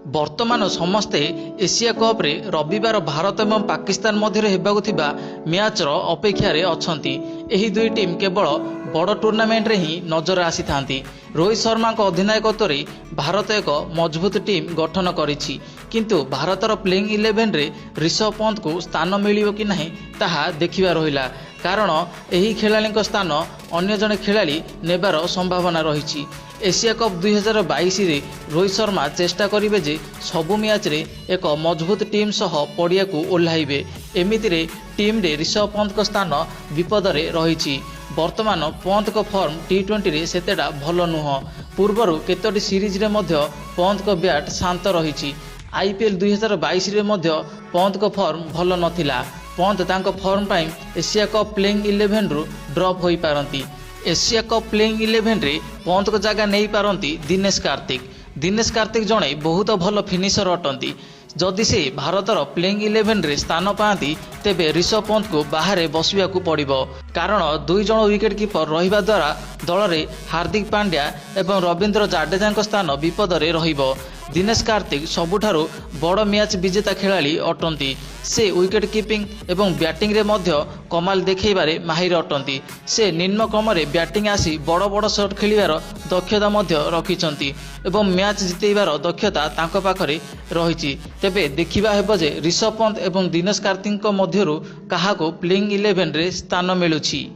वर्तमान समस्ते Asia cup रे रविवार भारत एवं पाकिस्तान मध्य हेबाकु थिबा मैचर अपेक्षार अछंती। एही दुई टीम केवल बड़ टूर्नामेंट रे ही नजर आसी थांती। रोहित शर्मा को अधिनायकत्व रे भारत एक मजबूत टीम गठन करिछि, किंतु भारतर प्लेइंग 11 रे ऋषभ पंत को स्थान मिलियो कि नहीं ताहा देखिबा रहिला, कारण एही खेलाड़ी स्थान अन्य जने खेलाड़ी नेबार संभावना रही। एशिया कप 2022 रे रोहित शर्मा चेष्टा करिवे जे सबु मैच रे एक मजबूत टीम सह पड़िया को ओह्लाइबे। एमिति रे टीम रे ऋषभ पंत को स्थान विपद रे रही। वर्तमान पंत को फॉर्म टी20 रे सेतेडा भल नुह। पूर्वर केतोटी सीरीज रे मध्य पंत को बैट शांत रही। आईपीएल 2022 रे मध्य पंत को फॉर्म भल नथिला। पंत तांको फॉर्म पाई एशिया कप प्लेइंग 11 रु ड्रॉप होई पारंती। एशिया कप प्लेइंग 11 रे पंत को जगह नहीं पारंती दिनेश कार्तिक। दिनेश कार्तिक जड़े बहुत भल फिनिशर अटंती। जदि से भारतर प्लेइंग 11 रे स्थान पाती तेबे ऋषभ पंत को बाहर बसवा पड़िबो, कारण दुई जण विकेट कीपर रहिबा द्वारा दल में हार्दिक पांड्या एवं रवींद्र जाडेजा स्थान विपद रे रहिबो। दिनेश कार्तिक सबुठारु बड़ मैच विजेता खेलाड़ी अटंती। से विकेट कीपिंग एवं बैटिंग रे मध्य कमाल देखैबारे माहिर अटंती। से निम्न क्रम रे बैटिंग आसी बड़ बड़ शॉट खेलिबार दक्षता मध्य रखिछंती एवं मैच जितेबार दक्षता तांको पाखरे रहिछि। तेबे देखिबा हेबो जे ऋषभ पंत एवं दिनेश कार्तिक मध्यरु काहाको प्लेइंग 11 रे स्थान मिलुछि।